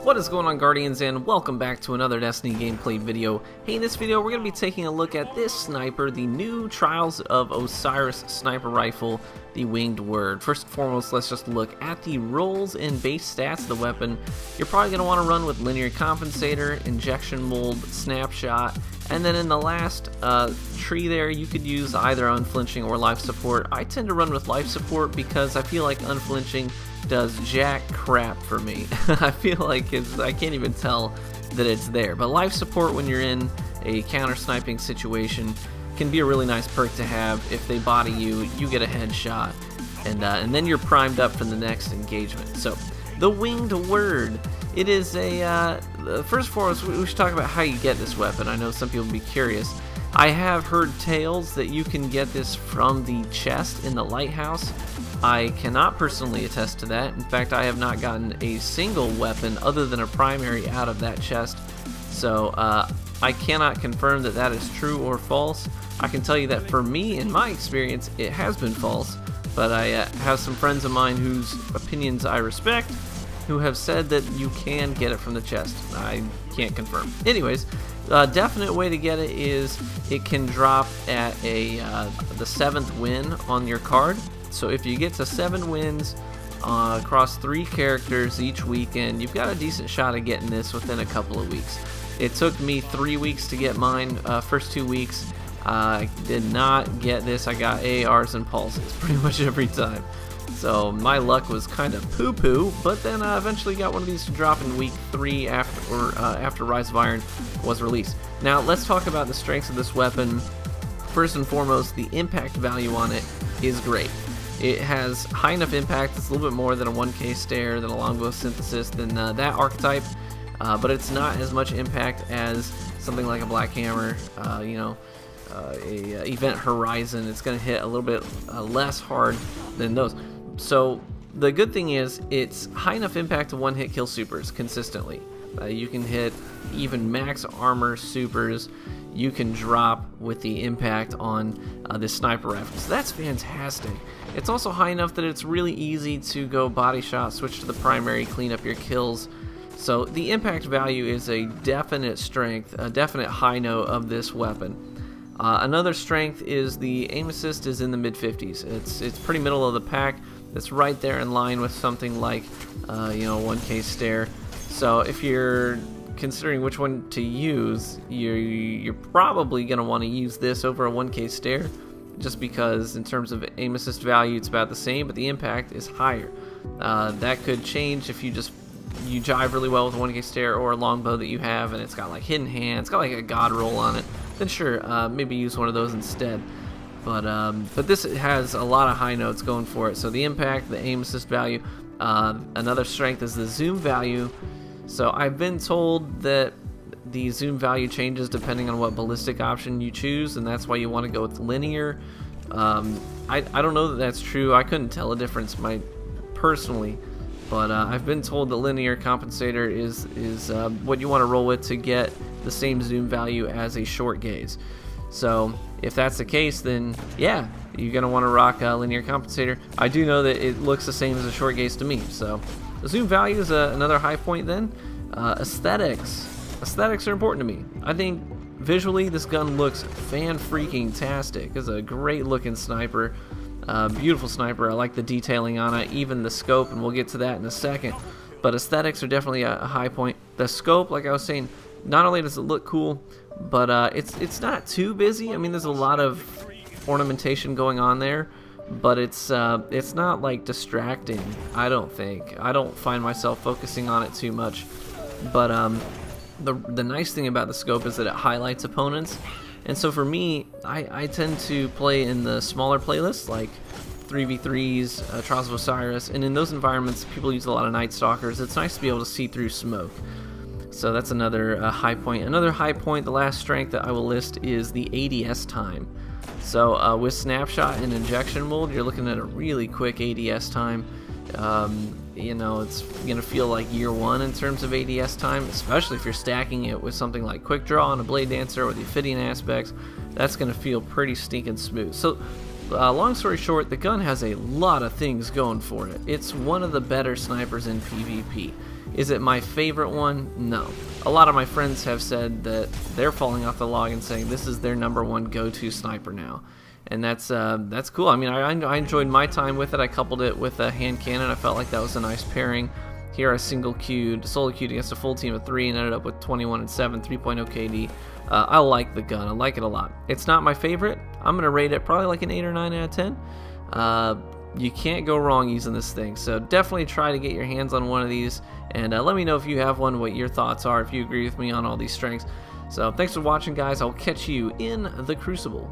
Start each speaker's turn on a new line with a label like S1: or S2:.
S1: What is going on, Guardians, and welcome back to another Destiny gameplay video. Hey, in this video we're going to be taking a look at this sniper, the new Trials of Osiris sniper rifle, the Winged Word. First and foremost, let's just look at the rolls and base stats of the weapon. You're probably going to want to run with linear compensator, injection mold, snapshot, and then in the last tree there you could use either unflinching or life support. I tend to run with life support because I feel like unflinching does jack crap for me. I feel like I can't even tell that it's there. But life support when you're in a counter sniping situation can be a really nice perk to have. If they body you, you get a headshot, and then you're primed up for the next engagement. So the Winged Word. It is a, first and foremost, we should talk about how you get this weapon. I know some people will be curious. I have heard tales that you can get this from the chest in the lighthouse. I cannot personally attest to that. In fact, I have not gotten a single weapon other than a primary out of that chest. So I cannot confirm that that is true or false. I can tell you that for me, in my experience, it has been false. But I have some friends of mine whose opinions I respect, who have said that you can get it from the chest. I can't confirm. Anyways, definite way to get it is it can drop at the 7th win on your card. So if you get to 7 wins across 3 characters each weekend, you've got a decent shot at getting this within a couple of weeks. It took me 3 weeks to get mine. First 2 weeks I did not get this. I got ARs and pulses pretty much every time. So my luck was kind of poo-poo, but then I eventually got one of these to drop in week 3 after Rise of Iron was released. Now let's talk about the strengths of this weapon. First and foremost, the impact value on it is great. It has high enough impact. It's a little bit more than a 1K stare, than a longbow synthesis, than that archetype, but it's not as much impact as something like a Black Hammer, a Event Horizon. It's going to hit a little bit less hard than those. So the good thing is it's high enough impact to one-hit kill supers consistently. You can hit even max armor supers. You can drop with the impact on this sniper rifle. So that's fantastic. It's also high enough that it's really easy to go body shot, switch to the primary, clean up your kills. So the impact value is a definite strength, a definite high note of this weapon. Another strength is the aim assist is in the mid-50s. It's pretty middle of the pack. It's right there in line with something like 1K stare. So if you're considering which one to use, you're probably going to want to use this over a 1K stare, just because in terms of aim assist value it's about the same, but the impact is higher. That could change if you jive really well with a 1K stare or a longbow that you have and it's got like hidden hand, it's got like a god roll on it, then sure, maybe use one of those instead. But this has a lot of high notes going for it. So the impact, the aim assist value, another strength is the zoom value. So I've been told that the zoom value changes depending on what ballistic option you choose, and that's why you want to go with linear. I don't know that that's true. I couldn't tell a difference personally, but I've been told the linear compensator is what you want to roll with to get the same zoom value as a short gaze. So if that's the case, then yeah, you're going to want to rock a linear compensator. I do know that it looks the same as a short gaze to me. So the zoom value is another high point then. Aesthetics. Aesthetics are important to me. I think visually this gun looks fan-freaking-tastic. It's a great looking sniper. Beautiful sniper. I like the detailing on it, even the scope, and we'll get to that in a second. But aesthetics are definitely a high point. The scope, like I was saying, not only does it look cool, but it's not too busy. I mean, there's a lot of ornamentation going on there, but it's not like distracting. I don't think. I don't find myself focusing on it too much. But the nice thing about the scope is that it highlights opponents, and so for me, I tend to play in the smaller playlists like 3v3s, Trials of Osiris, and in those environments, people use a lot of Night Stalkers. It's nice to be able to see through smoke. So that's another high point. Another high point, the last strength that I will list, is the ADS time. So with snapshot and injection mold, you're looking at a really quick ADS time. It's going to feel like year one in terms of ADS time, especially if you're stacking it with something like Quick Draw and a Blade Dancer or the Ophidian aspects. That's going to feel pretty stinking smooth. So long story short, the gun has a lot of things going for it. It's one of the better snipers in PvP. Is it my favorite one? No. A lot of my friends have said that they're falling off the log and saying this is their #1 go-to sniper now. And that's cool. I mean, I enjoyed my time with it. I coupled it with a hand cannon. I felt like that was a nice pairing. Here I solo queued against a full team of 3 and ended up with 21 and 7, 3.0 KD. I like the gun. I like it a lot. It's not my favorite. I'm going to rate it probably like an 8 or 9 out of 10. You can't go wrong using this thing. So definitely try to get your hands on one of these. And let me know if you have one, what your thoughts are, if you agree with me on all these strengths. So thanks for watching, guys. I'll catch you in the Crucible.